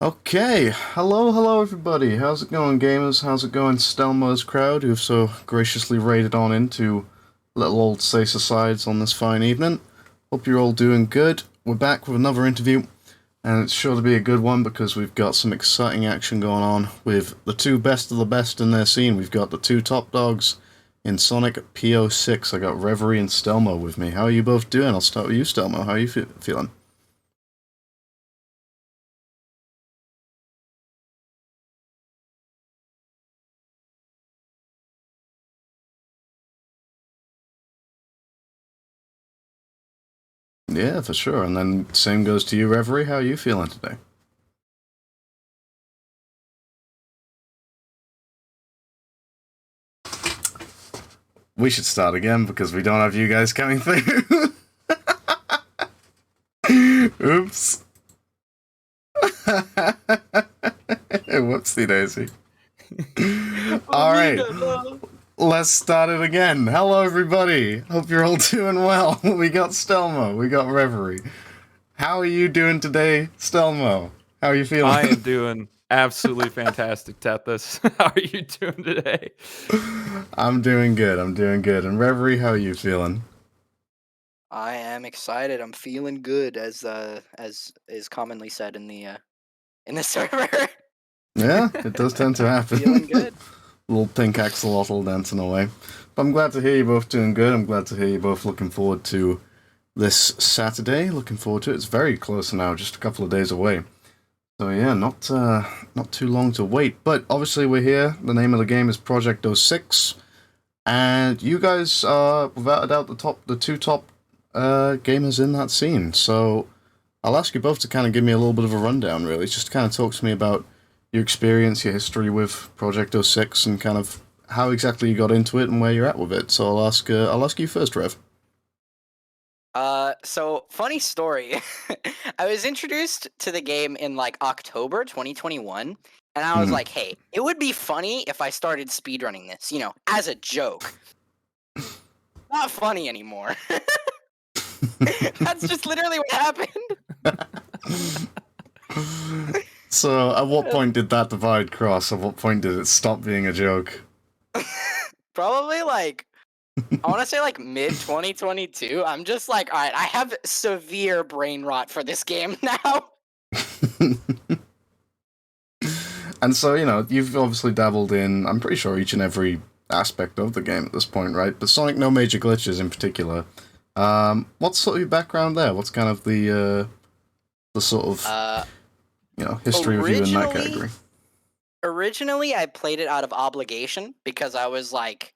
Okay, hello everybody. How's it going, gamers? How's it going, Stelmo's crowd, who've so graciously raided on into little old Sacer Sides on this fine evening? Hope you're all doing good. We're back with another interview, and it's sure to be a good one because we've got some exciting action going on with the two best of the best in their scene. We've got the two top dogs in Sonic PO6. I got Reverie and Stelmo with me. How are you both doing? I'll start with you, Stelmo. How are you feeling? Yeah, for sure. And then same goes to you, Reverie. How are you feeling today? We should start again because we don't have you guys coming through. Oops. Whoopsie daisy. Alright, Amiga, no. let's start it again. Hello, everybody. Hope you're all doing well. We got Stelmo, we got Reverie. How are you doing today, Stelmo? How are you feeling? I am doing absolutely fantastic, Tethys. How are you doing today? I'm doing good. I'm doing good. And Reverie, how are you feeling? I am excited. I'm feeling good, as is commonly said in the server. Yeah, it does tend to happen. Feeling good. Little pink axolotl dancing away. But I'm glad to hear you both doing good. I'm glad to hear you both looking forward to this Saturday. Looking forward to it. It's very close now, just a couple of days away. So yeah, not too long to wait. But obviously we're here. The name of the game is Project 06, and you guys are without a doubt the two top gamers in that scene. So I'll ask you both to kind of give me a little bit of a rundown, really. Just kind of talk to me about your experience, your history with Project 06, and kind of how exactly you got into it and where you're at with it. So I'll ask you first, Rev. So funny story. I was introduced to the game in like October 2021, and I was Mhm. like, "Hey, it would be funny if I started speedrunning this, as a joke." Not funny anymore. That's just literally what happened. So at what point did that divide cross? At what point did it stop being a joke? Probably like I want to say like mid 2022. I'm just like, all right, I have severe brain rot for this game now. And so, you've obviously dabbled in, I'm pretty sure, each and every aspect of the game at this point, right? But Sonic No Major Glitches in particular. What's sort of your background there? What's kind of the sort of, Uh, history of you in that originally, category? originally I played it out of obligation because I was like,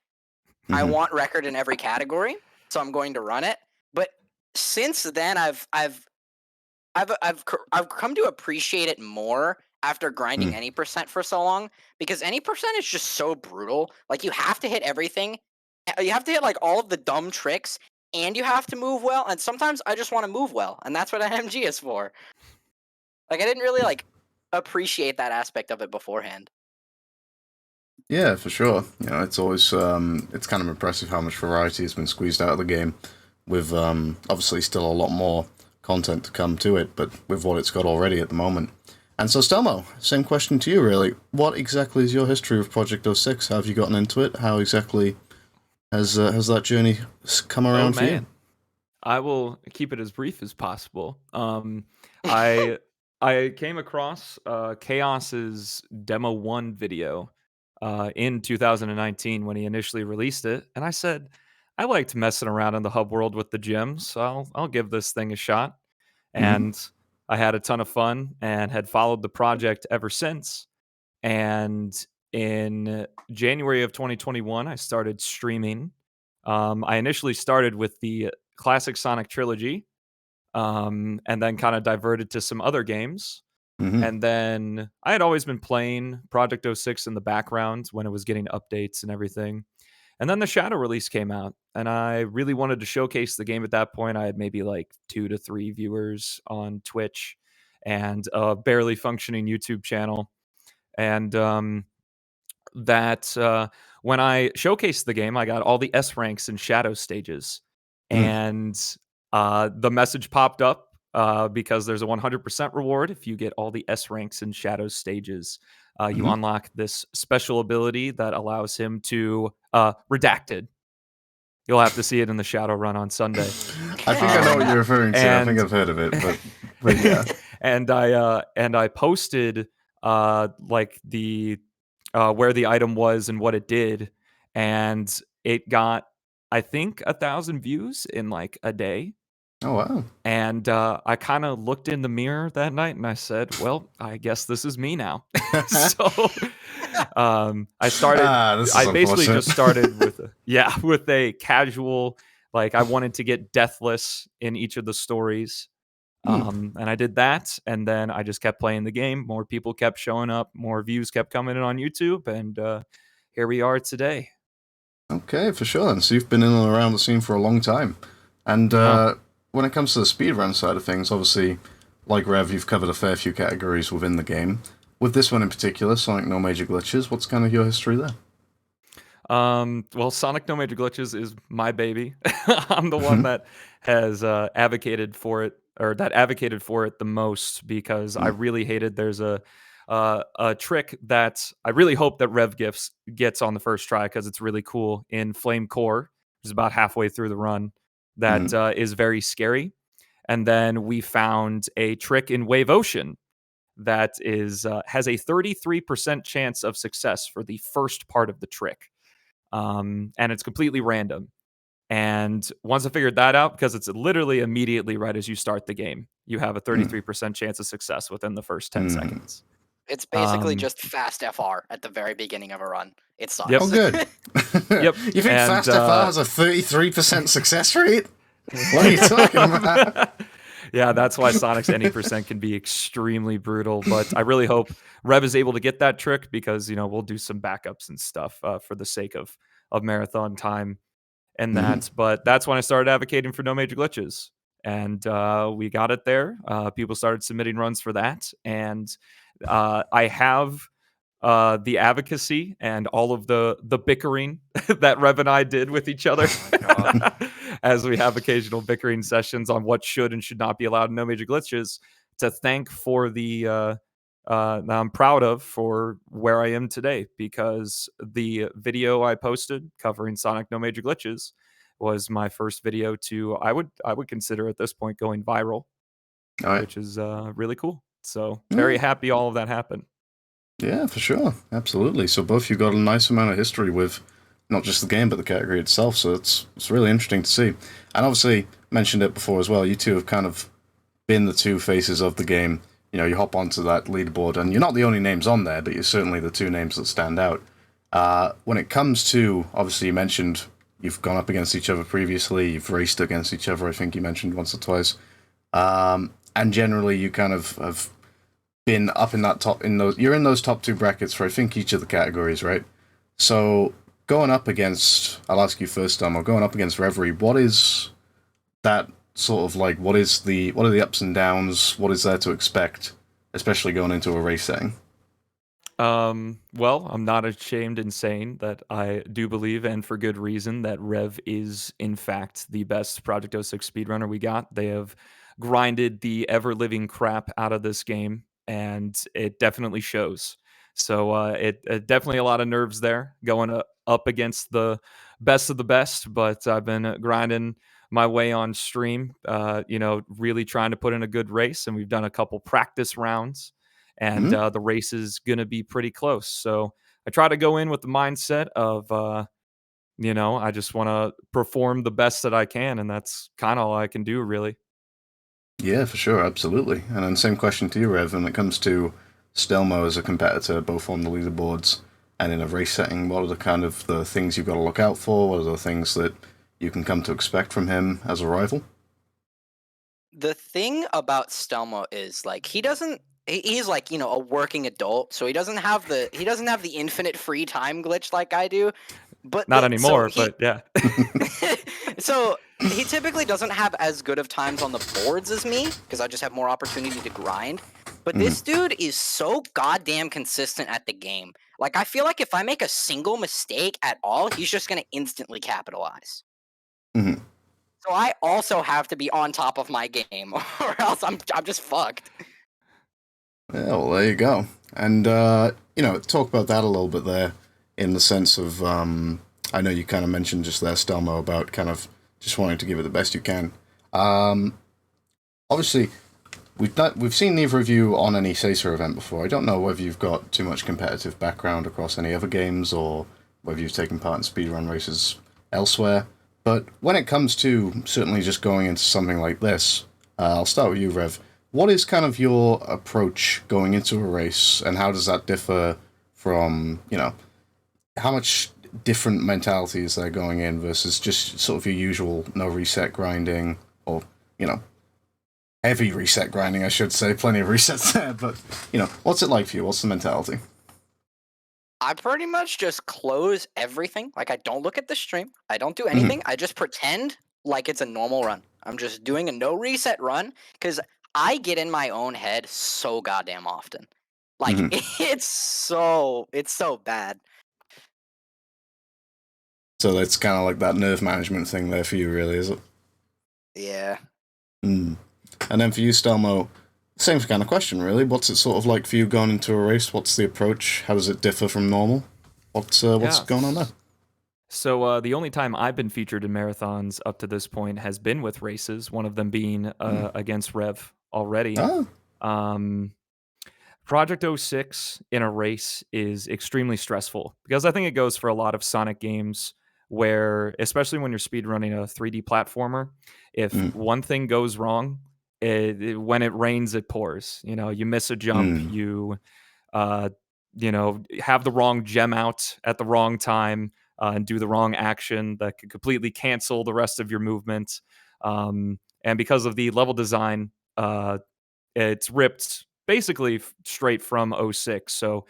I Hmm. want record in every category, so I'm going to run it. But since then, I've come to appreciate it more after grinding Mm. any percent for so long, because any percent is just so brutal. Like, you have to hit everything. You have to hit like all of the dumb tricks, and you have to move well. And sometimes I just want to move well, and that's what an MG is for. Like, I didn't really like appreciate that aspect of it beforehand. Yeah, for sure. It's always it's kind of impressive how much variety has been squeezed out of the game, with obviously still a lot more content to come to it, but with what it's got already at the moment. And so, Stelmo, same question to you, really. What exactly is your history of Project 06? How have you gotten into it? How exactly has that journey come Oh around for you? man, I will keep it as brief as possible. I I came across Chaos's demo one video in 2019 when he initially released it, and I said I liked messing around in the hub world with the gems, so I'll give this thing a shot. Hmm. And I had a ton of fun and had followed the project ever since. And in January of 2021, I started streaming. I initially started with the classic Sonic trilogy, and then kind of diverted to some other games. Hmm. And then I had always been playing Project 06 in the background when it was getting updates and everything. And then the Shadow release came out, and I really wanted to showcase the game at that point. I had maybe like 2 to 3 viewers on Twitch and a barely functioning YouTube channel. And that when I showcased the game, I got all the S ranks and shadow stages, Mm. and the message popped up because there's a 100% reward if you get all the S ranks in Shadow's stages. You Mhm. unlock this special ability that allows him to redacted. You'll have to see it in the Shadow run on Sunday. I think I know what you're referring to. I think And I've heard of it, but yeah. and I posted like the where the item was and what it did, and it got, I think, 1,000 views in like a day. Oh wow. And I kind of looked in the mirror that night and I said, "Well, I guess this is me now." So I started. This is I basically unfortunate. just started with with a casual, like, I wanted to get deathless in each of the stories. And I did that, and then I just kept playing the game. More people kept showing up, more views kept coming in on YouTube, and here we are today. Okay, for sure. And so you've been in and around the scene for a long time. And when it comes to the speedrun side of things, obviously, like Rev, you've covered a fair few categories within the game. With this one in particular, Sonic No Major Glitches, what's kind of your history there? Well, Sonic No Major Glitches is my baby. I'm the one that has advocated for it, or that advocated for it the most, because I really hated. There's a trick that I really hope that Rev gets on the first try, because it's really cool in Flame Core, which is about halfway through the run. That is very scary. And then we found a trick in Wave Ocean that is has a 33% chance of success for the first part of the trick, and it's completely random. And once I figured that out, because it's literally immediately right as you start the game, you have a 33% chance of success within the first 10 seconds. It's basically Um, just fast FR at the very beginning of a run. It sucks. Yep. Oh, good. Yep. You think And, Fast FR has a 33% success rate? What are you talking about? Yeah, that's why Sonic's any percent can be extremely brutal. But I really hope Rev is able to get that trick, because we'll do some backups and stuff for the sake of marathon time and that. But that's when I started advocating for No Major Glitches, and we got it there. People started submitting runs for that, and I have the advocacy and all of the bickering that Rev and I did with each other. As we have occasional bickering sessions on what should and should not be allowed in No Major Glitches, to thank for the that I'm proud of for where I am today, because the video I posted covering Sonic No Major Glitches was my first video to, I would consider at this point, going viral, All right. which is really cool. So very happy all of that happened. Yeah, for sure. Absolutely. So both you got a nice amount of history with not just the game, but the category itself. So it's really interesting to see. And obviously, mentioned it before as well, you two have kind of been the two faces of the game. You hop onto that leaderboard, and you're not the only names on there, but you're certainly the two names that stand out. When it comes to, obviously, you mentioned you've gone up against each other previously, you've raced against each other, I think you mentioned once or twice. And generally, you kind of have been up in that you're in those top two brackets for, I think, each of the categories, right? So going up against, I'll ask you first, Tom, or going up against Reverie, what is that sort of like? What are the ups and downs? What is there to expect, especially going into a race setting? Well, I'm not ashamed in saying that I do believe, and for good reason, that Rev is in fact the best Project 06 speedrunner we got. They have grinded the ever living crap out of this game, and it definitely shows. So it definitely a lot of nerves there going up against the best of the best. But I've been grinding my way on stream, really trying to put in a good race, and we've done a couple practice rounds, and the race is going to be pretty close. So I try to go in with the mindset of, I just want to perform the best that I can, and that's kind of all I can do, really. Yeah, for sure, absolutely. And then same question to you, Rev, when it comes to Stelmo as a competitor, both on the leaderboards and in a race setting. What are the kind of the things you've got to look out for? What are the things that you can come to expect from him as a rival? The thing about Stelmo is, like, he's like, a working adult, so he doesn't have the infinite free time glitch like I do. But Not anymore, but yeah. So he typically doesn't have as good of times on the boards as me, because I just have more opportunity to grind. But this dude is so goddamn consistent at the game. Like, I feel like if I make a single mistake at all, he's just gonna instantly capitalize. So I also have to be on top of my game, or else I'm just fucked. Yeah, well, there you go. And, talk about that a little bit there in the sense of, I know you kind of mentioned just there, Stelmo, about kind of just wanting to give it the best you can. Obviously, we've seen neither of you on any Sacer event before. I don't know whether you've got too much competitive background across any other games or whether you've taken part in speedrun races elsewhere. But when it comes to certainly just going into something like this, I'll start with you, Rev. What is kind of your approach going into a race, and how does that differ from, how much different mentality is there going in versus just sort of your usual no reset grinding or, you know, heavy reset grinding, I should say. Plenty of resets there, but, what's it like for you? What's the mentality? I pretty much just close everything. Like, I don't look at the stream. I don't do anything. I just pretend like it's a normal run. I'm just doing a no reset run because I get in my own head so goddamn often. Like, Mhm. it's so bad. So that's kind of like that nerve management thing there for you, really, is it? Yeah. Mm. And then for you, Stelmo, same kind of question, really. What's it sort of like for you going into a race? What's the approach? How does it differ from normal? What's going on there? So the only time I've been featured in marathons up to this point has been with races. One of them being against Rev already. Oh, Um, Project 06 in a race is extremely stressful because I think it goes for a lot of Sonic games where, especially when you're speedrunning a 3D platformer, if one thing goes wrong, when it rains, it pours. You miss a jump, uh, have the wrong gem out at the wrong time and do the wrong action that could completely cancel the rest of your movement. And because of the level design, it's ripped basically straight from '06. So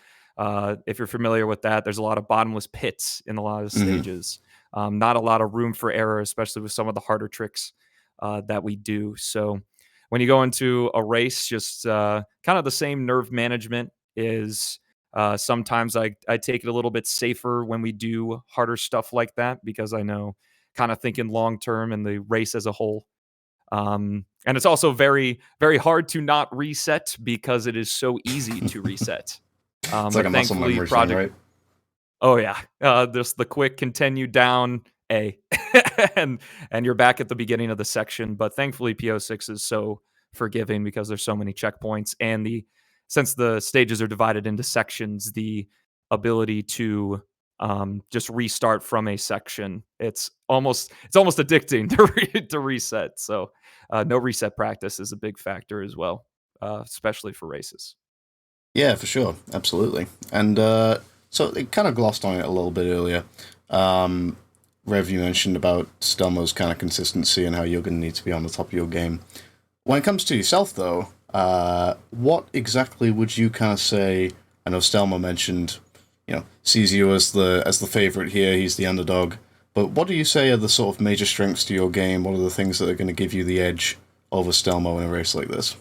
if you're familiar with that, there's a lot of bottomless pits in a lot of stages. Not a lot of room for error, especially with some of the harder tricks that we do. So when you go into a race, just kind of the same nerve management is sometimes I take it a little bit safer when we do harder stuff like that because I know kind of thinking long term and the race as a whole. And it's also very, very hard to not reset because it is so easy to reset. it's like But a muscle thankfully, memory thing, right? Oh yeah, just the quick continue down A, and you're back at the beginning of the section. But thankfully, PO6 is so forgiving because there's so many checkpoints, and since the stages are divided into sections, the ability to just restart from a section it's almost addicting to reset. So no reset practice is a big factor as well, especially for races. Yeah, for sure. Absolutely. And so it kind of glossed on it a little bit earlier. Rev, you mentioned about Stelmo's kind of consistency and how you're going to need to be on the top of your game. When it comes to yourself, though, what exactly would you kind of say? I know Stelmo mentioned, sees you as the favorite here. He's the underdog. But what do you say are the sort of major strengths to your game? What are the things that are going to give you the edge over Stelmo in a race like this?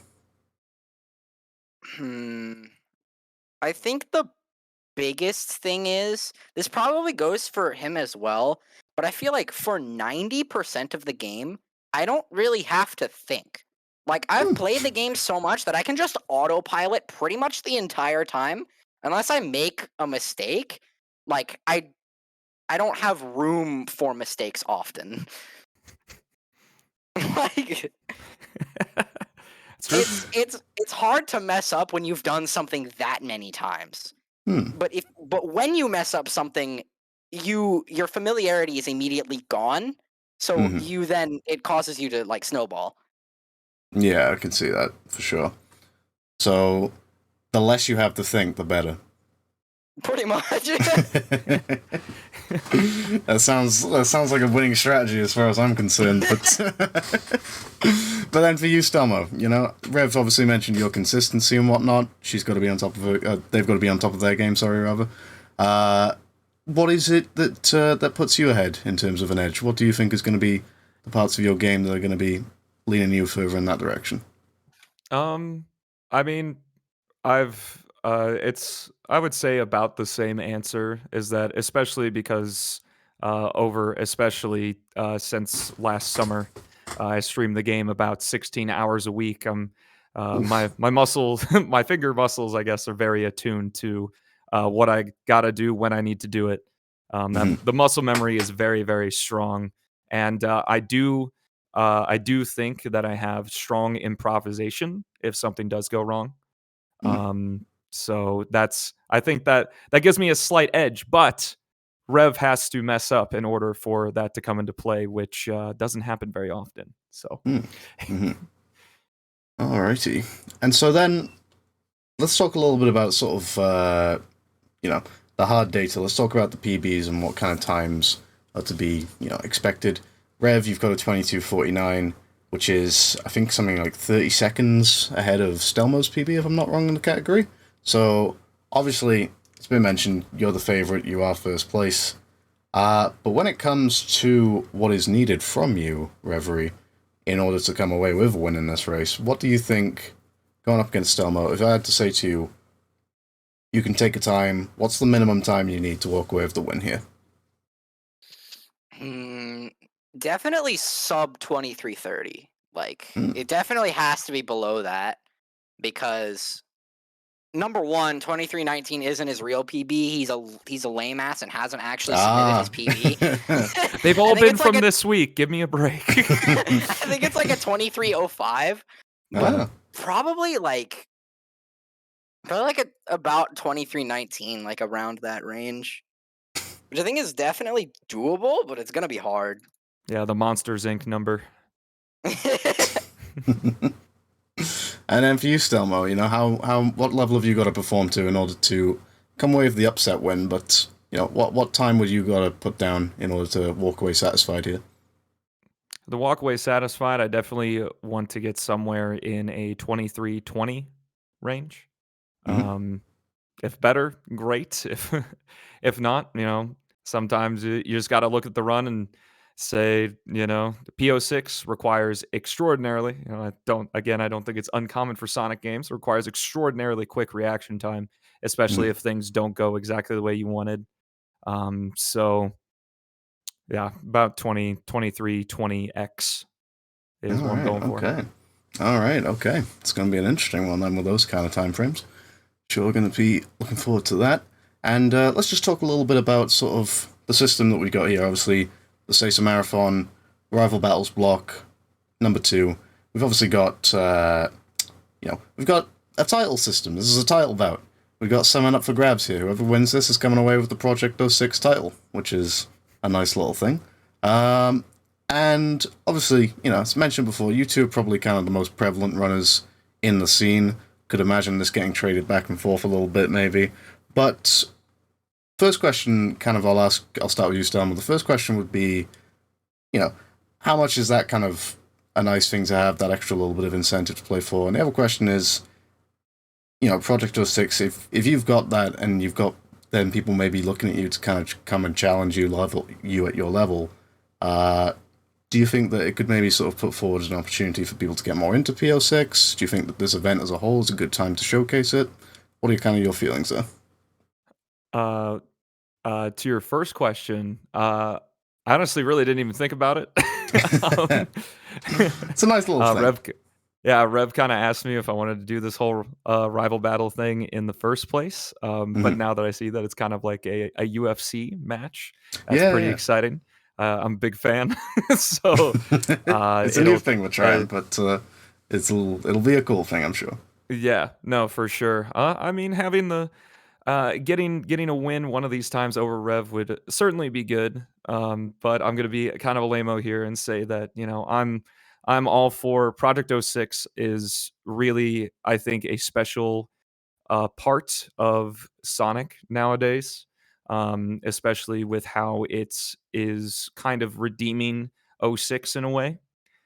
I think the biggest thing is this probably goes for him as well, but I feel like for 90% of the game, I don't really have to think. Like, I've played the game so much that I can just autopilot pretty much the entire time. Unless I make a mistake, like, I don't have room for mistakes often. Like, It's true. it's hard to mess up when you've done something that many times. Hmm. But when you mess up something, your familiarity is immediately gone. So it causes you to like snowball. Yeah, I can see that for sure. So the less you have to think, the better. Pretty much. That sounds like a winning strategy as far as I'm concerned. But but then for you, Stelmo, Rev's obviously mentioned your consistency and whatnot. She's got to be on top of her. They've got to be on top of their game. Sorry, rather. What is it that puts you ahead in terms of an edge? What do you think is going to be the parts of your game that are going to be leaning you further in that direction? I mean, it's I would say about the same answer is that especially because over, especially since last summer. I stream the game about 16 hours a week. My muscles, my finger muscles, I guess, are very attuned to what I gotta do when I need to do it. Mhm. The muscle memory is very, very strong, and I do think that I have strong improvisation if something does go wrong. Mm. So I think that gives me a slight edge, but Rev has to mess up in order for that to come into play, which doesn't happen very often. So Mm. Mhm. Alrighty. And so then let's talk a little bit about sort of you know, the hard data. Let's talk about the PBs and what kind of times are to be, expected. Rev, you've got a 22:49, which is I think something like 30 seconds ahead of Stelmo's PB, if I'm not wrong in the category. So obviously, it's been mentioned you're the favorite. You are first place. But when it comes to what is needed from you, Reverie, in order to come away with a win in this race, what do you think going up against Stelmo? If I had to say to you, you can take a time. What's the minimum time you need to walk away with the win here? Hmm, definitely sub 23:30. Like, Mm. it definitely has to be below that because number one, 23:19 isn't his real PB. He's a lame ass and hasn't actually submitted his Ah. PB. they've I all think been it's like from a this week. Give me a break. I think it's like a 23:05, but Ah. probably like about 23:19, like around that range. Which I think is definitely doable, but it's gonna be hard. Yeah, the Monsters Inc. number. And then for you, Stelmo, what level have you got to perform to in order to come away with the upset win? But what time would you got to put down in order to walk away satisfied here? The walkaway satisfied, I definitely want to get somewhere in a 23:20 range. Hmm. Um, if better, great. If not, sometimes you just got to look at the run and say, the PO6 requires extraordinarily. I don't think it's uncommon for Sonic games. It requires extraordinarily quick reaction time, especially if things don't go exactly the way you wanted. So yeah, about 20 23 20x All is what I'm right. going for. Okay. All right. Okay. It's going to be an interesting one then with those kind of time frames. Sure, going to be looking forward to that. And let's just talk a little bit about sort of the system that we got here. Obviously, the Sesa Marathon, Rival Battles block, number 2. We've obviously got, we've got a title system. This is a title bout. We've got someone up for grabs here. Whoever wins this is coming away with the Project 06 title, which is a nice little thing. And obviously, as mentioned before, you two are probably kind of the most prevalent runners in the scene. Could imagine this getting traded back and forth a little bit, maybe. But first question, kind of, I'll start with you, Stelmo. The first question would be, how much is that kind of a nice thing to have, that extra little bit of incentive to play for? And the other question is, Project 06, if you've got that and you've got then people maybe looking at you to kind of come and challenge you at your level, do you think that it could maybe sort of put forward an opportunity for people to get more into PO6? Do you think that this event as a whole is a good time to showcase it? What are your feelings there? Uh, to your first question, I honestly really didn't even think about it. um, It's a nice little thing. Rev kind of asked me if I wanted to do this whole rival battle thing in the first place. But Mhm. now that I see that it's kind of like a UFC match, that's pretty Yeah. exciting. I'm a big fan. So It's a new it'll thing we're trying, but it'll be a cool thing, I'm sure. yeah, no, for sure. I mean, having the getting a win one of these times over Rev would certainly be good. But I'm gonna be kind of a lameo here and say that I'm all for Project 06 is really, I think, a special part of Sonic nowadays, especially with how it is kind of redeeming '06 in a way,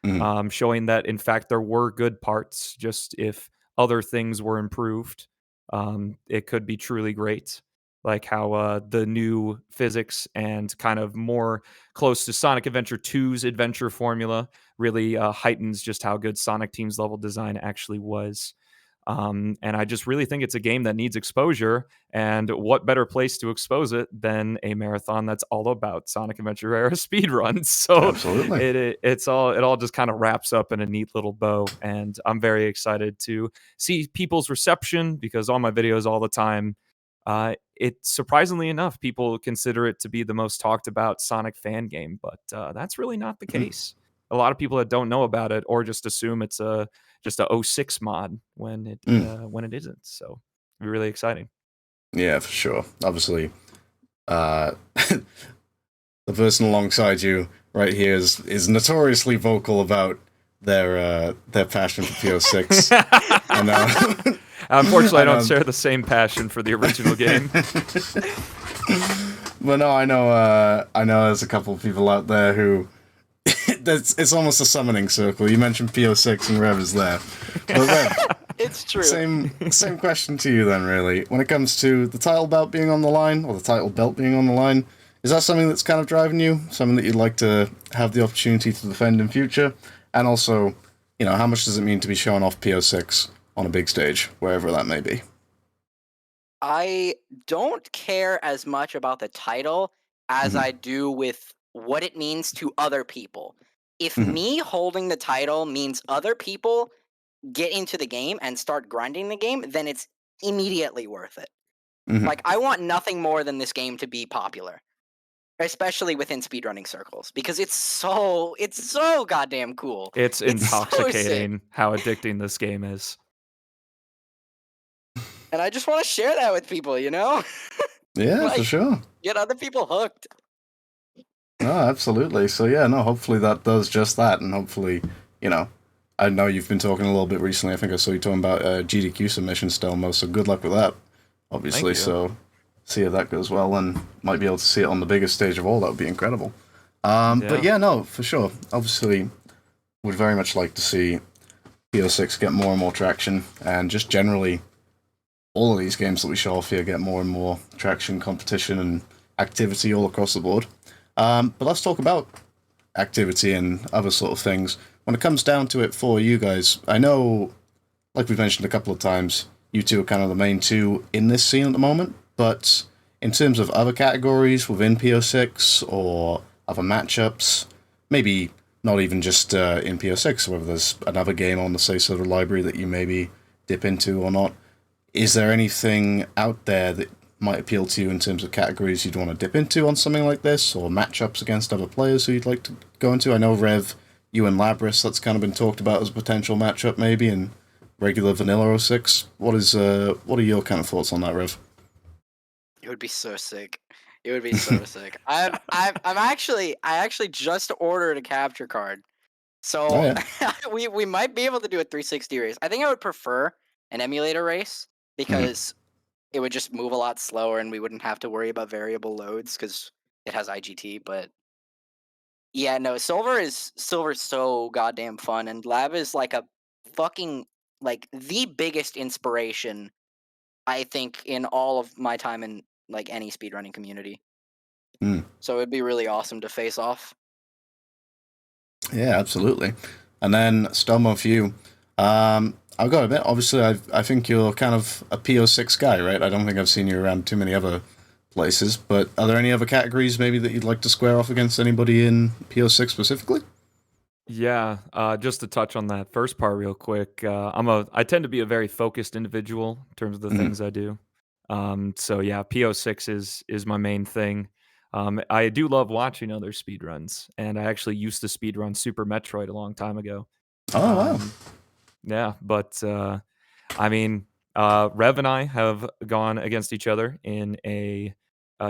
Mhm. showing that in fact there were good parts. Just if other things were improved, it could be truly great. Like how the new physics and kind of more close to Sonic Adventure 2's adventure formula really heightens just how good Sonic Team's level design actually was. And I just really think it's a game that needs exposure. And what better place to expose it than a marathon that's all about Sonic Adventure era speedruns? So Absolutely. it all just kind of wraps up in a neat little bow. And I'm very excited to see people's reception, because all my videos all the time, it surprisingly enough, people consider it to be the most talked about Sonic fan game, but that's really not the case. A lot of people that don't know about it or just assume it's just a '06 mod when it isn't. So it'll be really exciting. Yeah, for sure. Obviously, the person alongside you right here is notoriously vocal about their passion for PO6. And unfortunately, I don't share the same passion for the original game. But no, I know there's a couple of people out there who it's almost a summoning circle. You mentioned PO6 and Rev is there. But Rev, It's true. Same question to you then, really. When it comes to the title belt being on the line, or the title belt being on the line, is that something that's kind of driving you? Something that you'd like to have the opportunity to defend in future? And also, how much does it mean to be showing off PO6 on a big stage, wherever that may be? I don't care as much about the title as I do with what it means to other people. If me holding the title means other people get into the game and start grinding the game, then it's immediately worth it. Like, I want nothing more than this game to be popular, especially within speedrunning circles, because it's so goddamn cool. It's so sick. intoxicating how addicting this game is. And I just want to share that with people, Yeah, Like- for sure. get other people hooked. No, absolutely. So yeah, no, hopefully that does just that, and hopefully, I know you've been talking a little bit recently. I think I saw you talking about GDQ submission, Stelmo, so good luck with that, obviously. So see if that goes well, and might be able to see it on the biggest stage of all. That would be incredible. But yeah, no, for sure. Obviously, would very much like to see PO6 get more and more traction, and just generally all of these games that we show off here get more and more traction, competition, and activity all across the board. But let's talk about activity and other sort of things. When it comes down to it for you guys, I know, like we've mentioned a couple of times, you two are kind of the main two in this scene at the moment, but in terms of other categories within PO6 or other matchups, maybe not even just in PO6, whether there's another game on the say sort of library that you maybe dip into or not, is there anything out there that might appeal to you in terms of categories you'd want to dip into on something like this, or matchups against other players who you'd like to go into? I know, Rev, you and Labris, that's kind of been talked about as a potential matchup maybe, and regular vanilla 06. What are your kind of thoughts on that, Rev? It would be so sick. It would be so sick. I actually just ordered a capture card, so we might be able to do a 360 race. I think I would prefer an emulator race because it would just move a lot slower and we wouldn't have to worry about variable loads because it has IGT. But yeah, no, Silver's so goddamn fun, and Lab is like a fucking like the biggest inspiration I think in all of my time in like any speedrunning community. So it'd be really awesome to face off. Yeah, absolutely. And then Stelmo, for you, I've got to admit, obviously, I think you're kind of a PO6 guy, right? I don't think I've seen you around too many other places, but are there any other categories maybe that you'd like to square off against anybody in PO6 specifically? Yeah, just to touch on that first part real quick, I tend to be a very focused individual in terms of the things I do. So yeah, PO6 is my main thing. I do love watching other speedruns, and I actually used to speedrun Super Metroid a long time ago. Oh, wow. Yeah, but I mean, Rev and I have gone against each other in a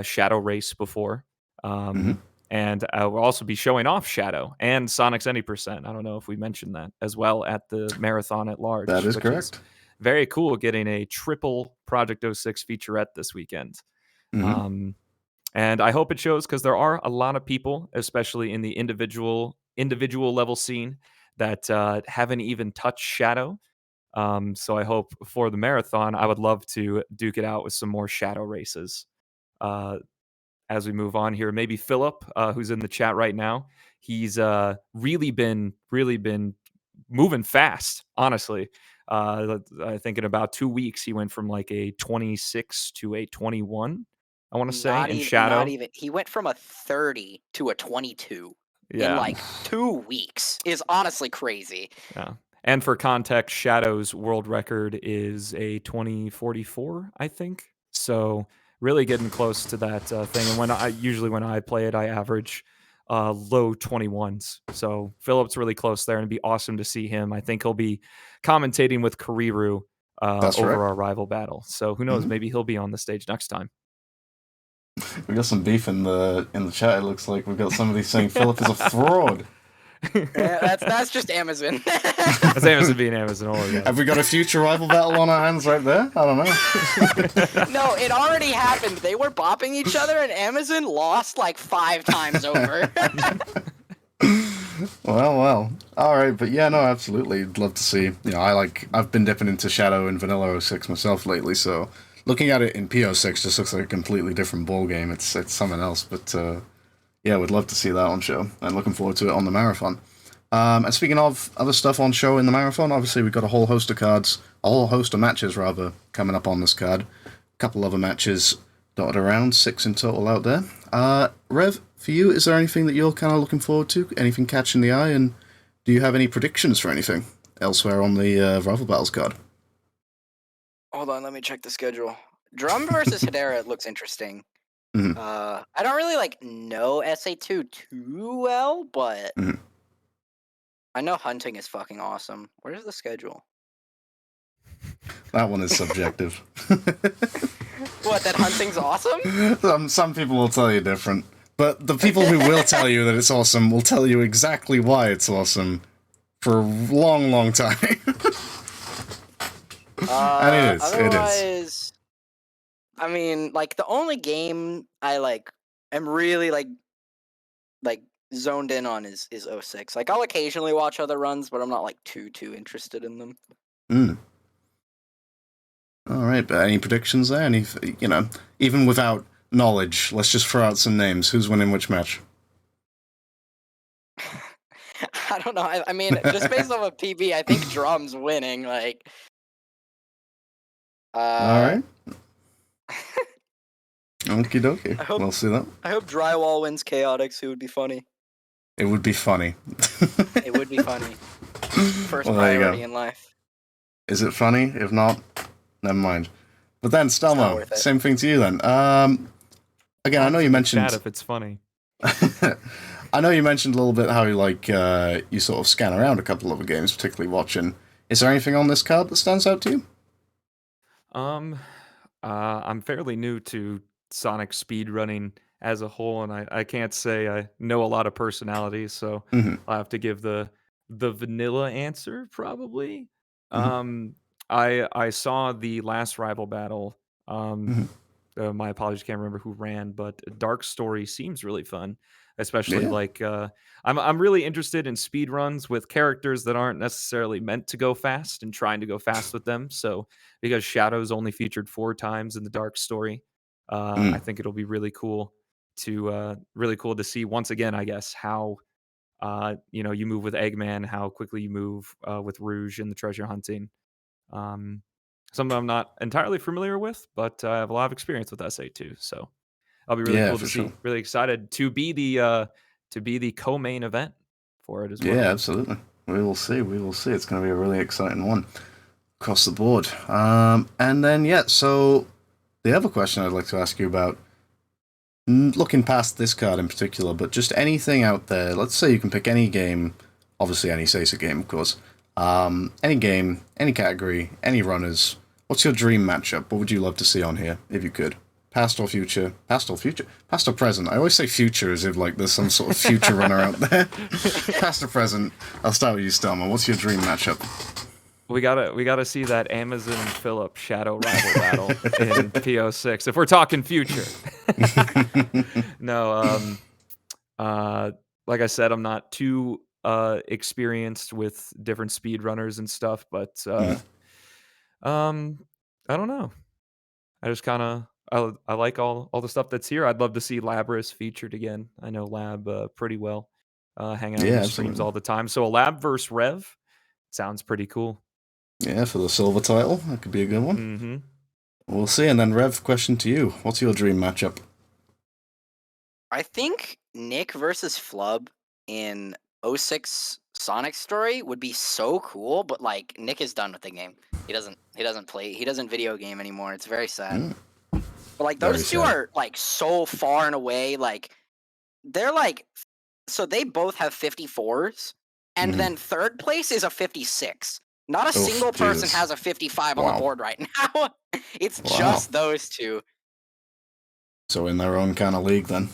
Shadow race before. And we'll also be showing off Shadow and Sonic's Any Percent. I don't know if we mentioned that as well at the marathon at large. That is which correct. Very cool getting a triple Project 06 featurette this weekend. And I hope it shows, because there are a lot of people, especially in the individual level scene, that haven't even touched Shadow. So I hope for the marathon, I would love to duke it out with some more Shadow races. As we move on here, maybe Philip, who's in the chat right now, he's really been moving fast, honestly. I think in about 2 weeks he went from like a 26 to a 21. I want to say in Not Shadow. even. He went from a 30 to a 22 in Yeah, like 2 weeks. Is honestly crazy. yeah. And for context, Shadow's world record is a 2044, I think. So really getting close to that thing. And when I play it, I average low 21s. So Philip's really close there, and it'd be awesome to see him. I think he'll be commentating with Kariru That's right. over our rival battle. So who knows? Mhm. Maybe he'll be on the stage next time. We got some beef in the chat. It looks like we've got somebody saying Philip is a fraud. That's just Amazon. That's Amazon being Amazon. All Have we got a future rival battle on our hands right there? I don't know. No, it already happened. They were bopping each other, and Amazon lost like 5 times over. Well. All right, but yeah, no, absolutely. I'd love to see. You know, I've been dipping into Shadow and Vanilla 06 myself lately, so looking at it in PO6 just looks like a completely different ball game. It's something else, but yeah, we'd love to see that on show, and looking forward to it on the marathon. And speaking of other stuff on show in the marathon, obviously we've got a whole host of matches rather, coming up on this card. A couple other matches dotted around, 6 in total out there. Rev, for you, is there anything that you're kind of looking forward to? Anything catching the eye? And do you have any predictions for anything elsewhere on the Rival Battles card? Hold on, let me check the schedule. Drum versus Hedera looks interesting. Mhm. I don't really know SA2 too well, but Mhm. I know hunting is fucking awesome. Where's the schedule? That one is subjective. What, that hunting's awesome? Some people will tell you different. But the people who will tell you that it's awesome will tell you exactly why it's awesome for a long, long time. And it is. Otherwise, I mean, the only game I am really zoned in on is 06. I'll occasionally watch other runs, but I'm not too interested in them. All right, but any predictions there? Any, even without knowledge, let's just throw out some names. Who's winning which match? I don't know. I mean, just based off of PB, I think Drum's winning. All right. Okie dokie. We'll see that. I hope Drywall wins Chaotix. It would be funny. It would be funny. It would be funny. First Well, there you priority go. in life. Is it funny? If not, never mind. But then, not Stelmo, worth it. same thing to you then. Again, I know you mentioned. Chat if it's funny. I know you mentioned a little bit how you sort of scan around a couple of the games, particularly watching. Is there anything on this card that stands out to you? I'm fairly new to Sonic speedrunning as a whole, and I can't say I know a lot of personalities, so Mhm. I'll have to give the vanilla answer probably. Mhm. I saw the last rival battle. Mhm. My apologies, can't remember who ran, but Dark Story seems really fun, especially Yeah. I'm really interested in speed runs with characters that aren't necessarily meant to go fast and trying to go fast with them. So because Shadow's only featured 4 times in the Dark Story, I think it'll be really cool to see once again, I guess, how you move with Eggman, how quickly you move with Rouge in the treasure hunting. Something I'm not entirely familiar with, but I have a lot of experience with SA2, so I'll be really Yeah, cool for to sure. see. Really excited to be the co-main event for it as well. Yeah, absolutely. We will see. We will see. It's going to be a really exciting one across the board. And then, yeah, so the other question I'd like to ask you about, looking past this card in particular, but just anything out there, let's say you can pick any game, obviously any Sasa game, of course, any game, any category, any runners. What's your dream matchup? What would you love to see on here, if you could? Past or future? Past or future? Past or present? I always say future as if there's some sort of future runner out there. Past or present? I'll start with you, Stelmo. What's your dream matchup? We gotta see that Amazon Philip Shadow rival battle in PO6 if we're talking future. No, like I said, I'm not too experienced with different speedrunners and stuff, but I don't know. I just kind of I like all the stuff that's here. I'd love to see Labris featured again. I know Lab pretty well, hang out in Yeah, the streams absolutely. all the time. So a Lab versus Rev sounds pretty cool. Yeah, for the silver title. That could be a good one. Mm-hmm. We'll see. And then, Rev, question to you. What's your dream matchup? I think Nick versus Flub in 06 Sonic Story would be so cool, but like Nick is done with the game. He doesn't video game anymore. It's very sad. Mm, But like very those two sad. are like so far and away, like they're like, so they both have 54s, and Mhm. then third place is a 56. Not a Oof, single person Jesus. has a 55 on Wow. the board right now. It's Wow. just those two. So in their own kind of league, then.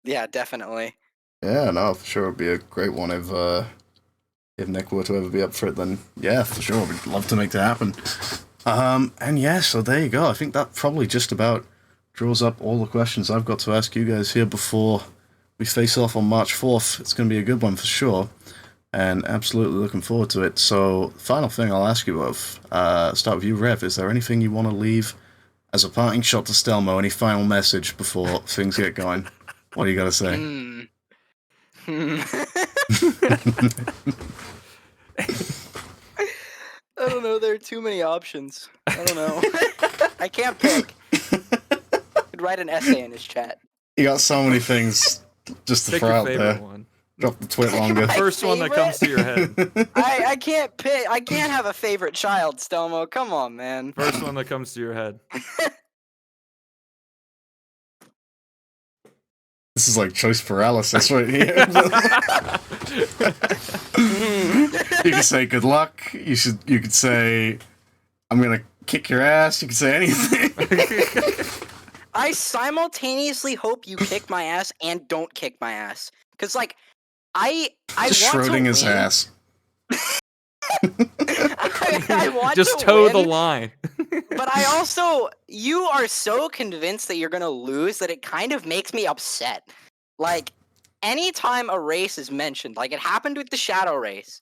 Yeah, definitely. Yeah, no, for sure, it'd be a great one if Nick were to ever be up for it. Then yeah, for sure, we'd love to make that happen. And yeah, so there you go. I think that probably just about draws up all the questions I've got to ask you guys here before we face off on March 4th. It's going to be a good one for sure, and absolutely looking forward to it. So, final thing I'll ask you of, start with you, Rev. Is there anything you want to leave as a parting shot to Stelmo? Any final message before things get going? What do you got to say? I don't know. There are too many options. I don't know. I can't pick. Could write an essay in his chat. You got so many things just to Pick throw your out favorite there. one. Drop the twit longer. My First one that comes to your head. I can't pick. I can't have a favorite child, Stelmo. Come on, man. First one that comes to your head. This is like choice paralysis right here. You could say good luck. You could say I'm gonna kick your ass. You could say anything. I simultaneously hope you kick my ass and don't kick my ass, because like I Just want Schrodinger's to win. ass. I want Just to toe win, the line. but I also, you are so convinced that you're gonna lose that it kind of makes me upset. Like, anytime a race is mentioned, like it happened with the Shadow Race,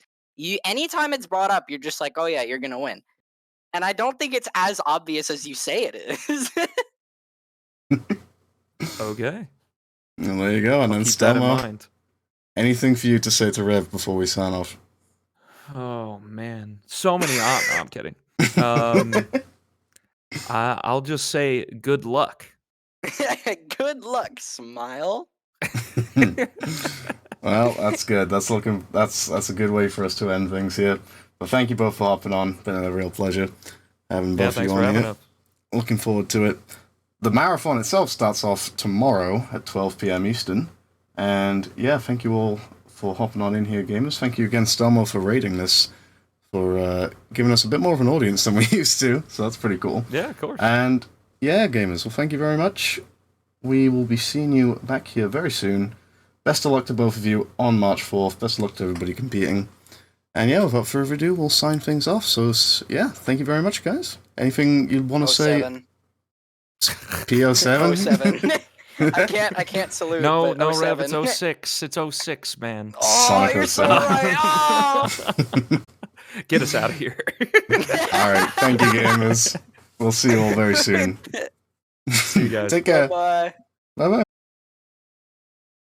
anytime it's brought up, you're just like, oh yeah, you're gonna win. And I don't think it's as obvious as you say it is. Okay. And there you go. And I'll then keep that in Stelmo, mind. anything for you to say to Rev before we sign off? Oh man, so many. No, I'm kidding. I'll just say good luck. Good luck, smile. Well, that's good. That's a good way for us to end things here. But thank you both for hopping on. Been a real pleasure having both of thanks you for on having here. us. Looking forward to it. The marathon itself starts off tomorrow at 12 p.m. Eastern. And yeah, thank you all for hopping on in here, gamers. Thank you again, Stelmo, for rating this, for giving us a bit more of an audience than we used to. So that's pretty cool. Yeah, of course. And yeah, gamers, well, thank you very much. We will be seeing you back here very soon. Best of luck to both of you on March 4th. Best of luck to everybody competing. And yeah, without further ado, we'll sign things off. So yeah, thank you very much, guys. Anything you'd want to say? 07. P07? 07. I can't salute. No, but Rev, 07. it's 06. It's 06, man. Oh, Sonic you're so 07. right. Oh! Get us out of here. Alright, thank you, gamers. We'll see you all very soon. See you guys. Take care. Bye. Bye-bye.